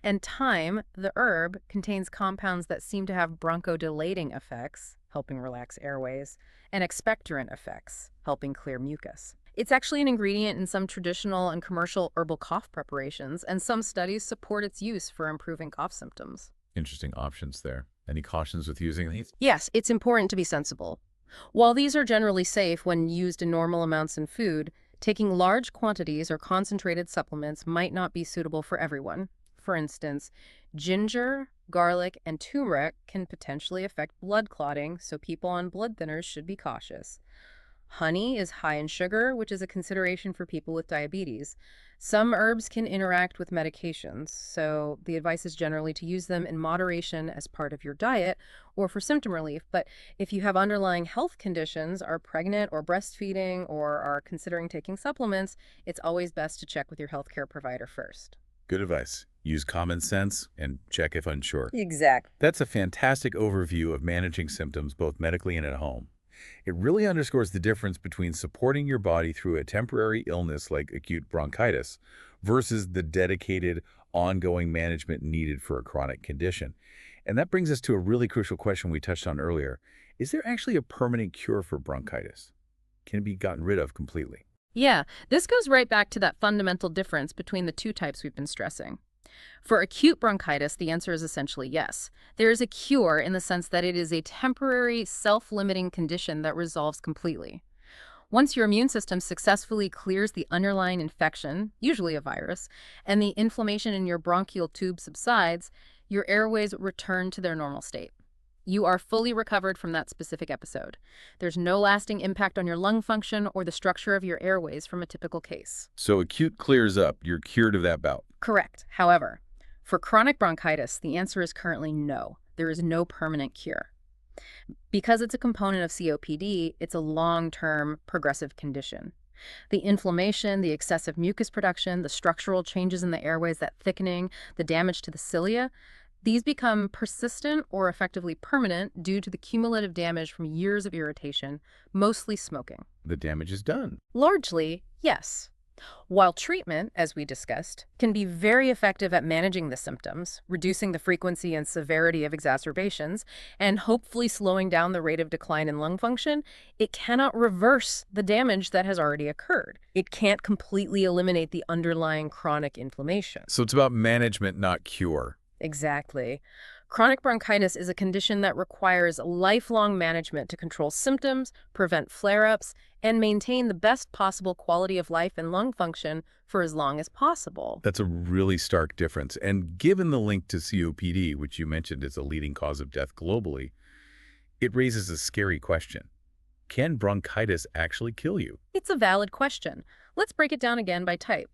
And thyme, the herb, contains compounds that seem to have bronchodilating effects, helping relax airways, and expectorant effects, helping clear mucus. It's actually an ingredient in some traditional and commercial herbal cough preparations, and some studies support its use for improving cough symptoms. Interesting options there. Any cautions with using these? Yes, it's important to be sensible. While these are generally safe when used in normal amounts in food, taking large quantities or concentrated supplements might not be suitable for everyone. For instance, ginger, garlic, and turmeric can potentially affect blood clotting, so people on blood thinners should be cautious. Honey is high in sugar, which is a consideration for people with diabetes. Some herbs can interact with medications, so the advice is generally to use them in moderation as part of your diet or for symptom relief. But if you have underlying health conditions, are pregnant or breastfeeding, or are considering taking supplements, it's always best to check with your healthcare provider first. Good advice. Use common sense and check if unsure. Exactly. That's a fantastic overview of managing symptoms both medically and at home. It really underscores the difference between supporting your body through a temporary illness like acute bronchitis versus the dedicated, ongoing management needed for a chronic condition. And that brings us to a really crucial question we touched on earlier. Is there actually a permanent cure for bronchitis? Can it be gotten rid of completely? Yeah, this goes right back to that fundamental difference between the two types we've been stressing. For acute bronchitis, the answer is essentially yes. There is a cure in the sense that it is a temporary, self-limiting condition that resolves completely. Once your immune system successfully clears the underlying infection, usually a virus, and the inflammation in your bronchial tube subsides, your airways return to their normal state. You are fully recovered from that specific episode. There's no lasting impact on your lung function or the structure of your airways from a typical case. So acute clears up. You're cured of that bout. Correct. However, for chronic bronchitis, the answer is currently no. There is no permanent cure. Because it's a component of COPD, it's a long-term progressive condition. The inflammation, the excessive mucus production, the structural changes in the airways, that thickening, the damage to the cilia, these become persistent or effectively permanent due to the cumulative damage from years of irritation, mostly smoking. The damage is done. Largely, yes. While treatment, as we discussed, can be very effective at managing the symptoms, reducing the frequency and severity of exacerbations, and hopefully slowing down the rate of decline in lung function, it cannot reverse the damage that has already occurred. It can't completely eliminate the underlying chronic inflammation. So it's about management, not cure. Exactly. Chronic bronchitis is a condition that requires lifelong management to control symptoms, prevent flare-ups, and maintain the best possible quality of life and lung function for as long as possible. That's a really stark difference. And given the link to COPD, which you mentioned is a leading cause of death globally, it raises a scary question. Can bronchitis actually kill you? It's a valid question. Let's break it down again by type.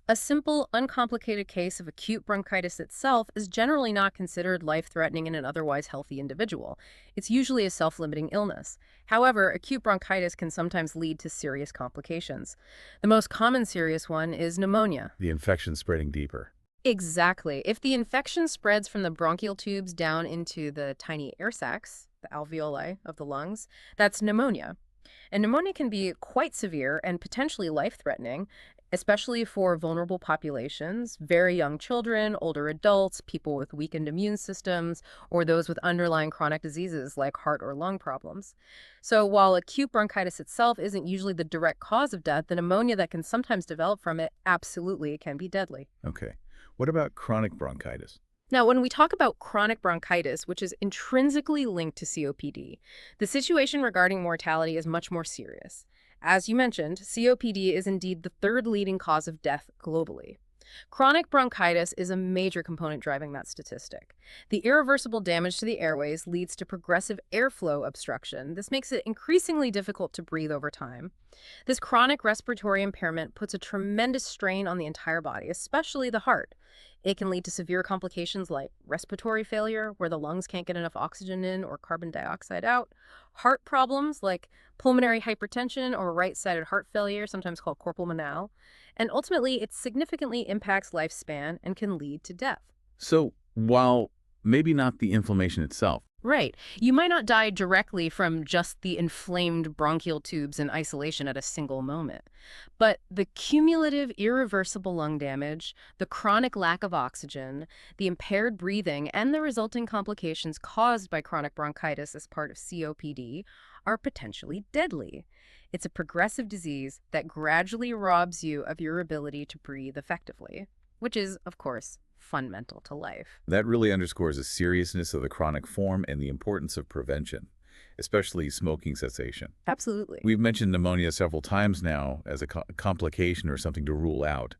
A simple, uncomplicated case of acute bronchitis itself is generally not considered life-threatening in an otherwise healthy individual. It's usually a self-limiting illness. However, acute bronchitis can sometimes lead to serious complications. The most common serious one is pneumonia. The infection spreading deeper. Exactly. If the infection spreads from the bronchial tubes down into the tiny air sacs, the alveoli of the lungs, that's pneumonia. And pneumonia can be quite severe and potentially life-threatening, especially for vulnerable populations, very young children, older adults, people with weakened immune systems, or those with underlying chronic diseases like heart or lung problems. So while acute bronchitis itself isn't usually the direct cause of death, the pneumonia that can sometimes develop from it absolutely can be deadly. Okay. What about chronic bronchitis? Now, when we talk about chronic bronchitis, which is intrinsically linked to COPD, the situation regarding mortality is much more serious. As you mentioned, COPD is indeed the third leading cause of death globally. Chronic bronchitis is a major component driving that statistic. The irreversible damage to the airways leads to progressive airflow obstruction. This makes it increasingly difficult to breathe over time. This chronic respiratory impairment puts a tremendous strain on the entire body, especially the heart. It can lead to severe complications like respiratory failure, where the lungs can't get enough oxygen in or carbon dioxide out, heart problems like pulmonary hypertension or right-sided heart failure, sometimes called corpus pulmonale, and ultimately it significantly impacts lifespan and can lead to death. So, while maybe not the inflammation itself, Right. You might not die directly from just the inflamed bronchial tubes in isolation at a single moment. But the cumulative, irreversible lung damage, the chronic lack of oxygen, the impaired breathing, and the resulting complications caused by chronic bronchitis as part of COPD are potentially deadly. It's a progressive disease that gradually robs you of your ability to breathe effectively, which is, of course, fundamental to life. that really underscores the seriousness of the chronic form and the importance of prevention, especially smoking cessation. Absolutely. We've mentioned pneumonia several times now as a complication or something to rule out.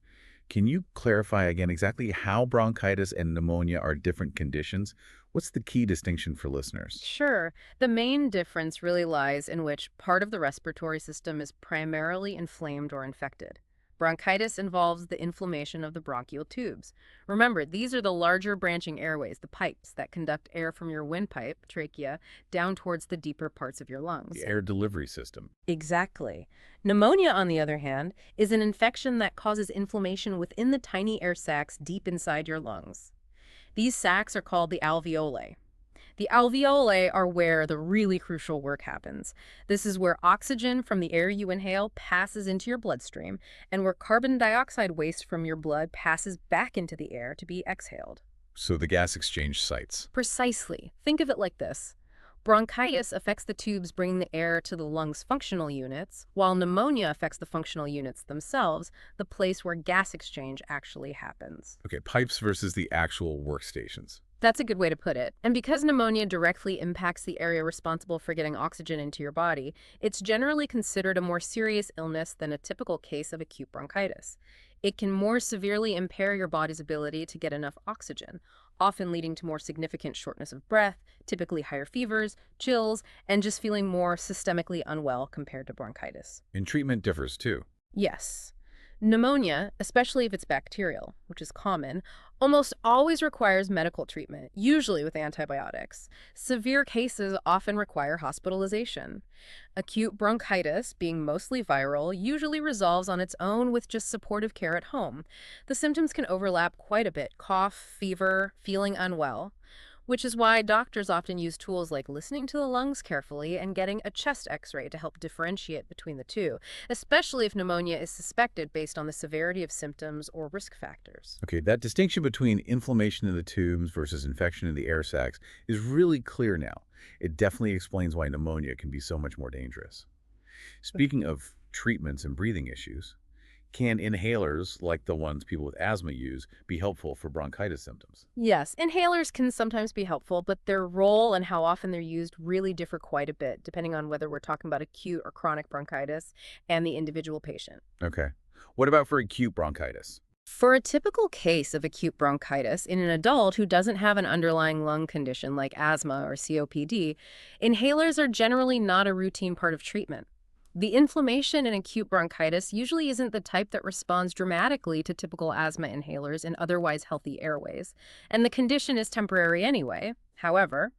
Can you clarify again exactly how bronchitis and pneumonia are different conditions? What's the key distinction for listeners? Sure. The main difference really lies in which part of the respiratory system is primarily inflamed or infected. Bronchitis involves the inflammation of the bronchial tubes. Remember, these are the larger branching airways, the pipes that conduct air from your windpipe, trachea, down towards the deeper parts of your lungs. The air delivery system. Exactly. Pneumonia, on the other hand, is an infection that causes inflammation within the tiny air sacs deep inside your lungs. These sacs are called the alveoli. The alveoli are where the really crucial work happens. This is where oxygen from the air you inhale passes into your bloodstream, and where carbon dioxide waste from your blood passes back into the air to be exhaled. So the gas exchange sites. Precisely. Think of it like this. Bronchitis affects the tubes bringing the air to the lungs' functional units, while pneumonia affects the functional units themselves, the place where gas exchange actually happens. Okay, pipes versus the actual workstations. That's a good way to put it. And because pneumonia directly impacts the area responsible for getting oxygen into your body, it's generally considered a more serious illness than a typical case of acute bronchitis. It can more severely impair your body's ability to get enough oxygen, often leading to more significant shortness of breath, typically higher fevers, chills, and just feeling more systemically unwell compared to bronchitis. And treatment differs too. Yes. Pneumonia, especially if it's bacterial, which is common, almost always requires medical treatment, usually with antibiotics. Severe cases often require hospitalization. Acute bronchitis, being mostly viral, usually resolves on its own with just supportive care at home. The symptoms can overlap quite a bit: cough, fever, feeling unwell. Which is why doctors often use tools like listening to the lungs carefully and getting a chest x-ray to help differentiate between the two, especially if pneumonia is suspected based on the severity of symptoms or risk factors. Okay, that distinction between inflammation in the tubes versus infection in the air sacs is really clear now. It definitely explains why pneumonia can be so much more dangerous. Speaking of treatments and breathing issues, can inhalers, like the ones people with asthma use, be helpful for bronchitis symptoms? Yes, inhalers can sometimes be helpful, but their role and how often they're used really differ quite a bit, depending on whether we're talking about acute or chronic bronchitis and the individual patient. Okay. What about for acute bronchitis? For a typical case of acute bronchitis in an adult who doesn't have an underlying lung condition like asthma or COPD, inhalers are generally not a routine part of treatment. The inflammation in acute bronchitis usually isn't the type that responds dramatically to typical asthma inhalers in otherwise healthy airways, and the condition is temporary anyway. However,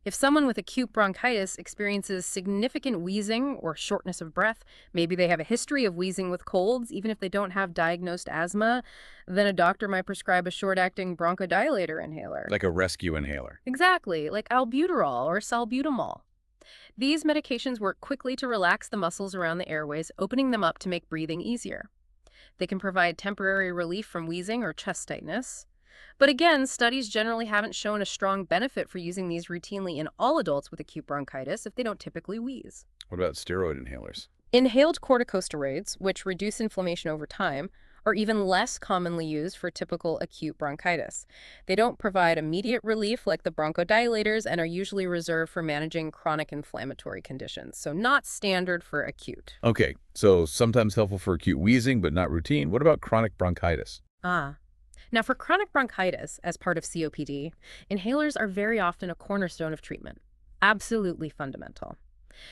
if someone with acute bronchitis experiences significant wheezing or shortness of breath, maybe they have a history of wheezing with colds, even if they don't have diagnosed asthma, then a doctor might prescribe a short-acting bronchodilator inhaler. Like a rescue inhaler. Exactly, like albuterol or salbutamol. These medications work quickly to relax the muscles around the airways, opening them up to make breathing easier. They can provide temporary relief from wheezing or chest tightness. But again, studies generally haven't shown a strong benefit for using these routinely in all adults with acute bronchitis if they don't typically wheeze. What about steroid inhalers? Inhaled corticosteroids, which reduce inflammation over time, are even less commonly used for typical acute bronchitis. They don't provide immediate relief like the bronchodilators and are usually reserved for managing chronic inflammatory conditions, so not standard for acute. Okay, so sometimes helpful for acute wheezing, but not routine. What about chronic bronchitis? Ah. Now, for chronic bronchitis, as part of COPD, inhalers are very often a cornerstone of treatment. Absolutely fundamental.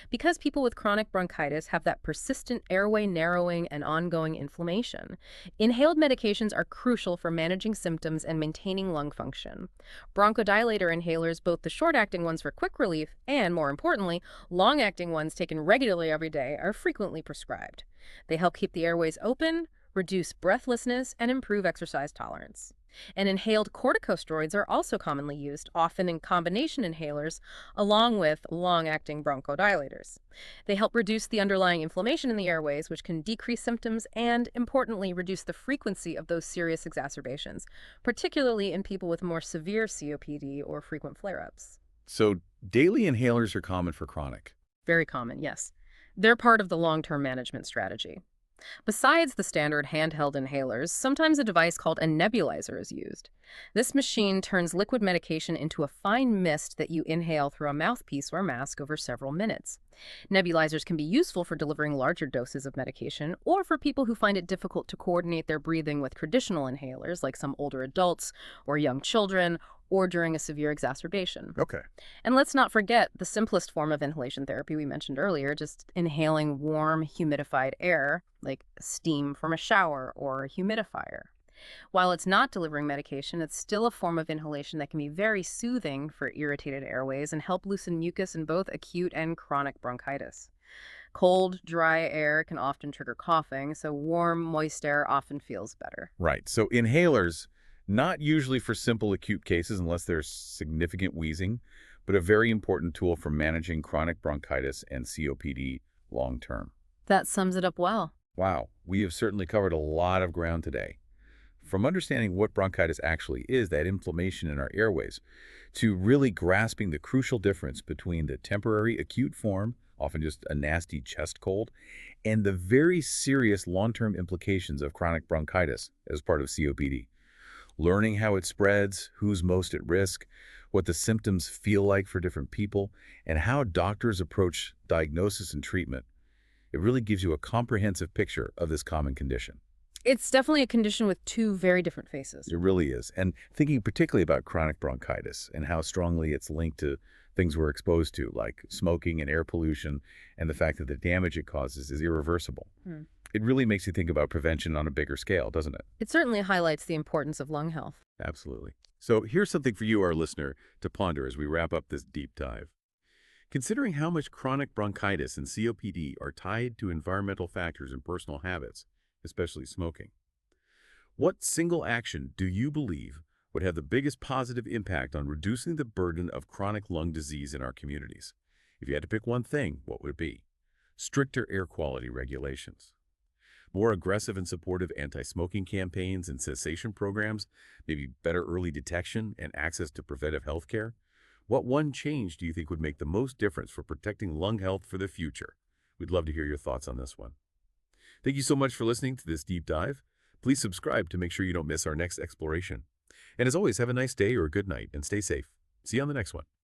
Because people with chronic bronchitis have that persistent airway narrowing and ongoing inflammation, inhaled medications are crucial for managing symptoms and maintaining lung function. Bronchodilator inhalers, both the short-acting ones for quick relief and, more importantly, long-acting ones taken regularly every day, are frequently prescribed. They help keep the airways open, reduce breathlessness, and improve exercise tolerance. And inhaled corticosteroids are also commonly used, often in combination inhalers, along with long-acting bronchodilators. They help reduce the underlying inflammation in the airways, which can decrease symptoms and, importantly, reduce the frequency of those serious exacerbations, particularly in people with more severe COPD or frequent flare-ups. So daily inhalers are common for chronic. Very common, yes. They're part of the long-term management strategy. Besides the standard handheld inhalers, sometimes a device called a nebulizer is used. This machine turns liquid medication into a fine mist that you inhale through a mouthpiece or mask over several minutes. Nebulizers can be useful for delivering larger doses of medication or for people who find it difficult to coordinate their breathing with traditional inhalers, like some older adults or young children, or during a severe exacerbation. Okay. And let's not forget the simplest form of inhalation therapy we mentioned earlier, just inhaling warm, humidified air, like steam from a shower or a humidifier. While it's not delivering medication, it's still a form of inhalation that can be very soothing for irritated airways and help loosen mucus in both acute and chronic bronchitis. Cold, dry air can often trigger coughing, so warm, moist air often feels better. Right. So inhalers, not usually for simple acute cases unless there's significant wheezing, but a very important tool for managing chronic bronchitis and COPD long term. That sums it up well. Wow, we have certainly covered a lot of ground today. From understanding what bronchitis actually is, that inflammation in our airways, to really grasping the crucial difference between the temporary acute form, often just a nasty chest cold, and the very serious long-term implications of chronic bronchitis as part of COPD. Learning how it spreads, who's most at risk, what the symptoms feel like for different people, and how doctors approach diagnosis and treatment. It really gives you a comprehensive picture of this common condition. It's definitely a condition with two very different faces. It really is. And thinking particularly about chronic bronchitis and how strongly it's linked to things we're exposed to, like smoking and air pollution, and the fact that the damage it causes is irreversible. Hmm. It really makes you think about prevention on a bigger scale, doesn't it? It certainly highlights the importance of lung health. Absolutely. So here's something for you, our listener, to ponder as we wrap up this deep dive. Considering how much chronic bronchitis and COPD are tied to environmental factors and personal habits, especially smoking, what single action do you believe would have the biggest positive impact on reducing the burden of chronic lung disease in our communities? If you had to pick one thing, what would it be? Stricter air quality regulations, more aggressive and supportive anti-smoking campaigns and cessation programs, maybe better early detection and access to preventive health care? What one change do you think would make the most difference for protecting lung health for the future? We'd love to hear your thoughts on this one. Thank you so much for listening to this deep dive. Please subscribe to make sure you don't miss our next exploration. And as always, have a nice day or a good night and stay safe. See you on the next one.